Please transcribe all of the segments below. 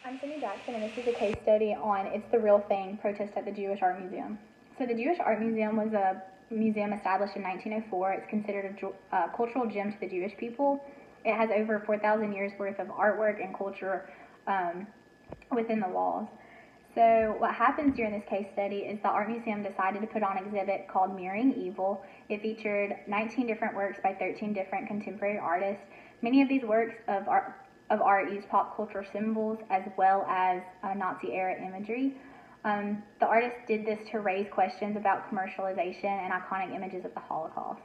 I'm Cindy Jackson, and this is a case study on It's the Real Thing protest at the Jewish Art Museum. So the Jewish Art Museum was a museum established in 1904. It's considered a cultural gem to the Jewish people. It has over 4,000 years worth of artwork and culture within the walls. So what happens during this case study is the art museum decided to put on an exhibit called Mirroring Evil. It featured 19 different works by 13 different contemporary artists. Many of these works of art used pop culture symbols as well as Nazi-era imagery. The artists did this to raise questions about commercialization and iconic images of the Holocaust.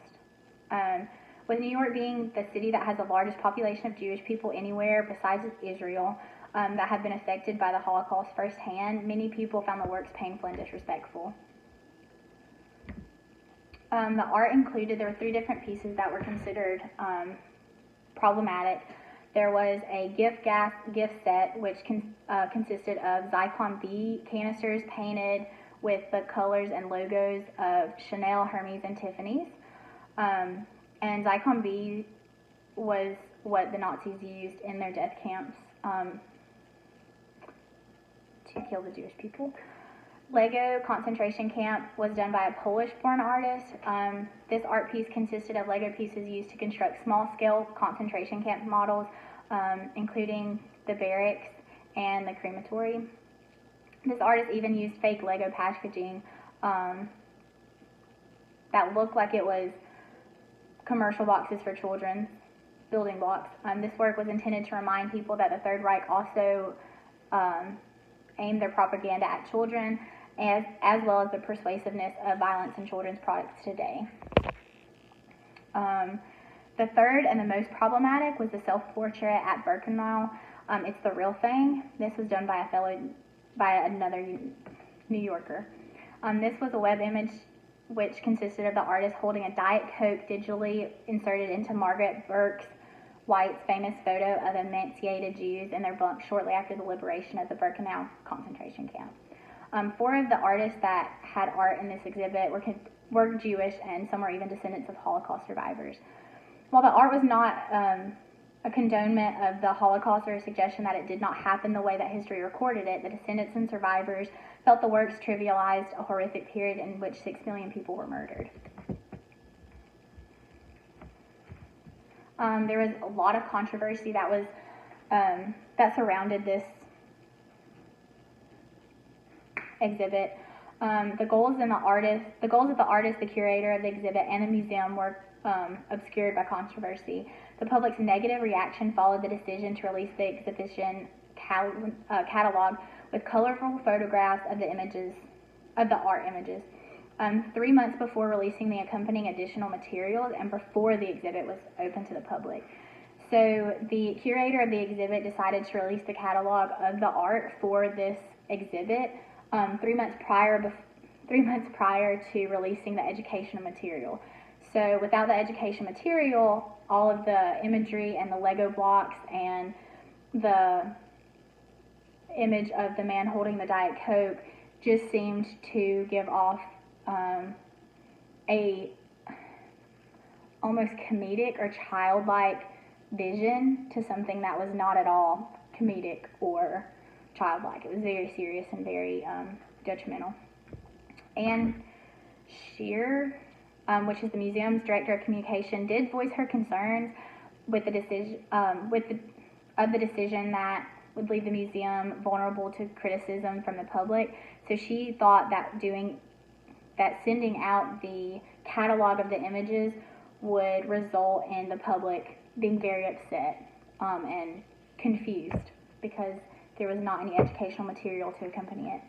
With New York being the city that has the largest population of Jewish people anywhere besides Israel, that have been affected by the Holocaust firsthand, many people found the works painful and disrespectful. The art included, there were 3 different pieces that were considered problematic. There was a gift set, which consisted of Zyklon B canisters painted with the colors and logos of Chanel, Hermes, and Tiffany's. And Zyklon B was what the Nazis used in their death camps to kill the Jewish people. Lego concentration camp was done by a Polish-born artist. This art piece consisted of Lego pieces used to construct small-scale concentration camp models, including the barracks and the crematory. This artist even used fake Lego packaging that looked like it was commercial boxes for children, building blocks. This work was intended to remind people that the Third Reich also aimed their propaganda at children, as well as the persuasiveness of violence in children's products today. The third and the most problematic was the self-portrait at Birkenau. It's the Real Thing. This was done by another New Yorker. This was a web image which consisted of the artist holding a Diet Coke digitally inserted into Margaret Burke White's famous photo of emancipated Jews in their bunks shortly after the liberation of the Birkenau concentration camp. 4 of the artists that had art in this exhibit were Jewish, and some were even descendants of Holocaust survivors. While the art was not a condonement of the Holocaust or a suggestion that it did not happen the way that history recorded it, the descendants and survivors felt the works trivialized a horrific period in which 6 million people were murdered. There was a lot of controversy that surrounded this exhibit. The goals of the artist, the curator of the exhibit, and the museum were obscured by controversy. The public's negative reaction followed the decision to release the exhibition catalog with colorful photographs of the art images. 3 months before releasing the accompanying additional materials and before the exhibit was open to the public. So the curator of the exhibit decided to release the catalog of the art for this exhibit 3 months prior to releasing the educational material. So without the education material, all of the imagery and the Lego blocks and the image of the man holding the Diet Coke just seemed to give off a almost comedic or childlike vision to something that was not at all comedic or childlike. It was very serious and very judgmental. Anne Shearer, which is the museum's director of communication, did voice her concerns with the decision the decision that would leave the museum vulnerable to criticism from the public. So she thought that sending out the catalog of the images would result in the public being very upset and confused because there was not any educational material to accompany it.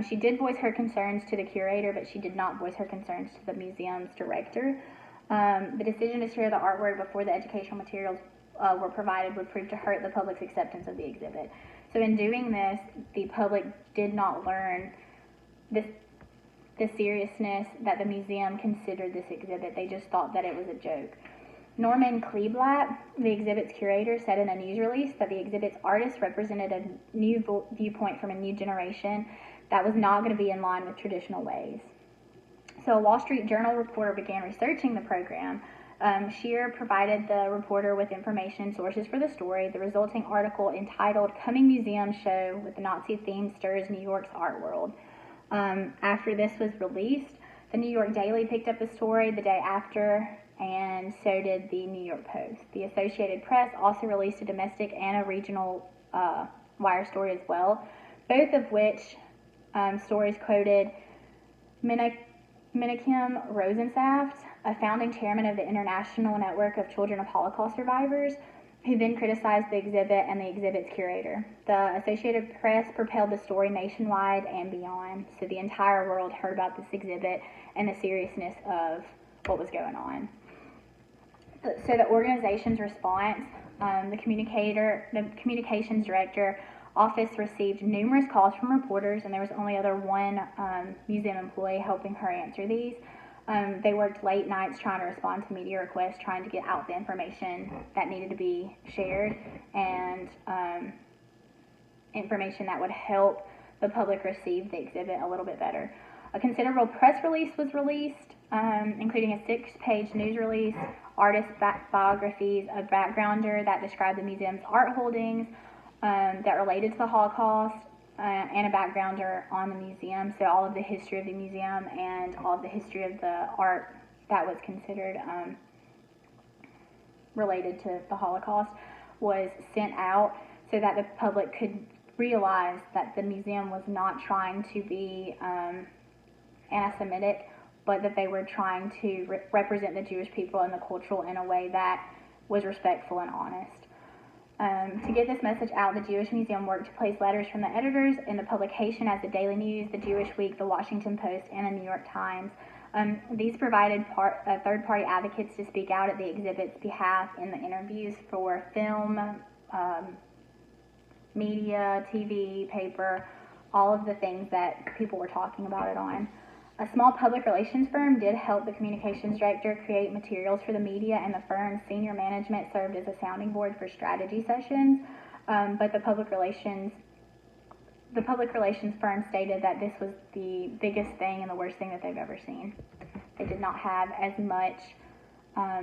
She did voice her concerns to the curator, but she did not voice her concerns to the museum's director. The decision to share the artwork before the educational materials were provided would prove to hurt the public's acceptance of the exhibit. So in doing this, the public did not learn the seriousness that the museum considered this exhibit. They just thought that it was a joke. Norman Kleeblatt, the exhibit's curator, said in a news release that the exhibit's artists represented a new viewpoint from a new generation that was not going to be in line with traditional ways. So a Wall Street Journal reporter began researching the program Scheer provided the reporter with information and sources for the story. The resulting article, entitled "Coming Museum Show with the Nazi Theme Stirs New York's Art World." After this was released, the New York Daily picked up the story the day after, and so did the New York Post. The Associated Press also released a domestic and a regional wire story as well, both of which stories quoted Menachem Rosensaft, a founding chairman of the International Network of Children of Holocaust Survivors, who then criticized the exhibit and the exhibit's curator. The Associated Press propelled the story nationwide and beyond, so the entire world heard about this exhibit and the seriousness of what was going on. So the organization's response, the communications director office received numerous calls from reporters, and there was only one museum employee helping her answer these. They worked late nights trying to respond to media requests, trying to get out the information that needed to be shared, and information that would help the public receive the exhibit a little bit better. A considerable press release was released, including a 6-page news release, artist biographies, a backgrounder that described the museum's art holdings that related to the Holocaust, and a backgrounder on the museum, so all of the history of the museum and all of the history of the art that was considered related to the Holocaust was sent out so that the public could realize that the museum was not trying to be anti-Semitic, but that they were trying to represent the Jewish people and the cultural in a way that was respectful and honest. To get this message out, the Jewish Museum worked to place letters from the editors in the publication as the Daily News, the Jewish Week, the Washington Post, and the New York Times. These provided third-party advocates to speak out at the exhibit's behalf in the interviews for film, media, TV, paper, all of the things that people were talking about it on. A small public relations firm did help the communications director create materials for the media, and the firm's senior management served as a sounding board for strategy sessions, but the public relations firm stated that this was the biggest thing and the worst thing that they've ever seen. They did not have as much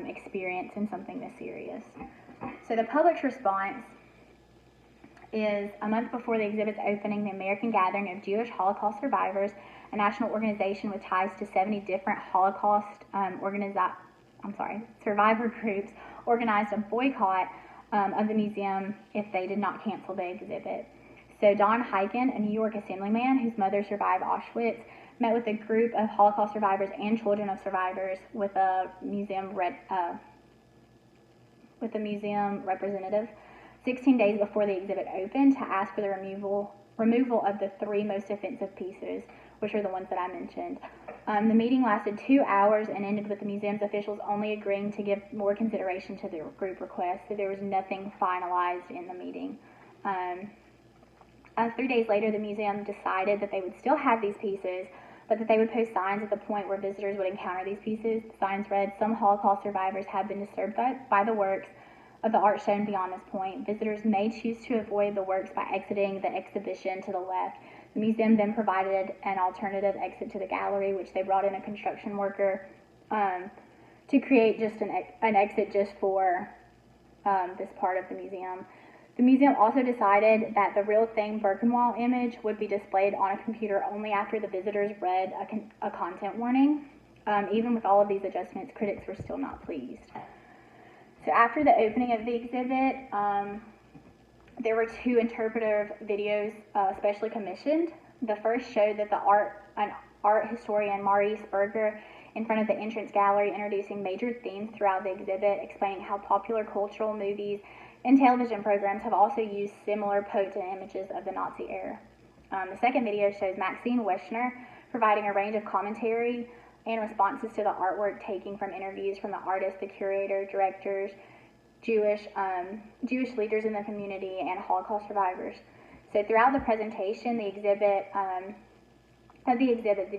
experience in something this serious. So the public's response is, a month before the exhibit's opening, the American Gathering of Jewish Holocaust Survivors, a national organization with ties to 70 different Holocaust survivor groups, organized a boycott of the museum if they did not cancel the exhibit. So Don Heiken, a New York assemblyman whose mother survived Auschwitz, met with a group of Holocaust survivors and children of survivors with a museum representative 16 days before the exhibit opened to ask for the removal of the 3 most offensive pieces, which are the ones that I mentioned. The meeting lasted 2 hours and ended with the museum's officials only agreeing to give more consideration to the group request, so there was nothing finalized in the meeting. 3 days later, the museum decided that they would still have these pieces, but that they would post signs at the point where visitors would encounter these pieces. The signs read, "Some Holocaust survivors have been disturbed by the works of the art shown beyond this point. Visitors may choose to avoid the works by exiting the exhibition to the left." The museum then provided an alternative exit to the gallery, which they brought in a construction worker to create just an exit just for this part of the museum. The museum also decided that the real thing Birkenwald image would be displayed on a computer only after the visitors read a content warning. Even with all of these adjustments, critics were still not pleased. So after the opening of the exhibit, there were 2 interpretive videos specially commissioned. The first showed that an art historian, Maurice Berger, in front of the entrance gallery, introducing major themes throughout the exhibit, explaining how popular cultural movies and television programs have also used similar potent images of the Nazi era. The second video shows Maxine Weschner providing a range of commentary and responses to the artwork, taking from interviews from the artists, the curator, directors, Jewish leaders in the community, and Holocaust survivors. So throughout the presentation, the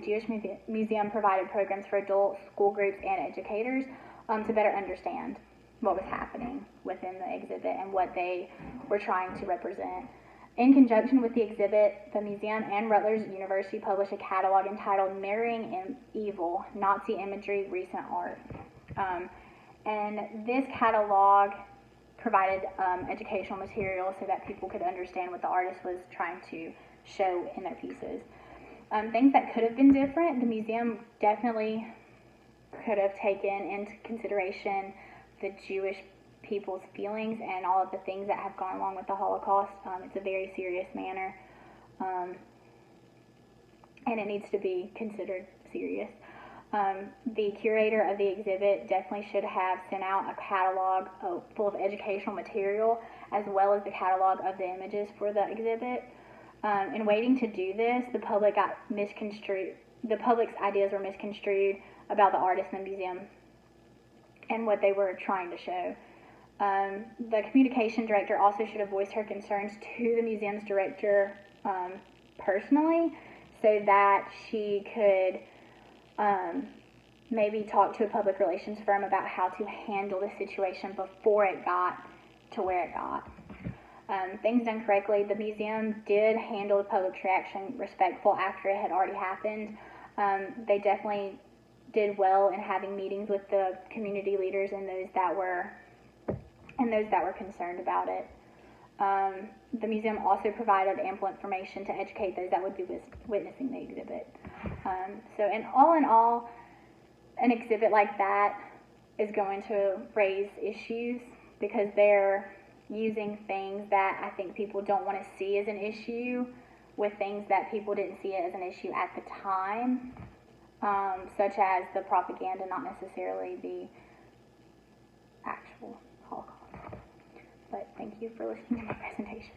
Jewish Museum provided programs for adults, school groups, and educators to better understand what was happening within the exhibit and what they were trying to represent. In conjunction with the exhibit, the museum and Rutgers University published a catalog entitled "Mirroring Evil: Nazi Imagery, Recent Art." And this catalog provided educational material so that people could understand what the artist was trying to show in their pieces. Things that could have been different, the museum definitely could have taken into consideration the Jewish people's feelings and all of the things that have gone along with the Holocaust. It's a very serious matter, and it needs to be considered serious. The curator of the exhibit definitely should have sent out a catalog full of educational material, as well as the catalog of the images for the exhibit. In waiting to do this, the public got misconstrued. The public's ideas were misconstrued about the artist in the museum and what they were trying to show. The communication director also should have voiced her concerns to the museum's director personally, so that she could maybe talk to a public relations firm about how to handle the situation before it got to where it got. Things done correctly, the museum did handle the public's reaction respectful after it had already happened. They definitely did well in having meetings with the community leaders and those that were concerned about it. The museum also provided ample information to educate those that would be witnessing the exhibit. So in all, an exhibit like that is going to raise issues because they're using things that I think people don't want to see as an issue with things that people didn't see it as an issue at the time, such as the propaganda, not necessarily the actual Holocaust. But thank you for listening to my presentation.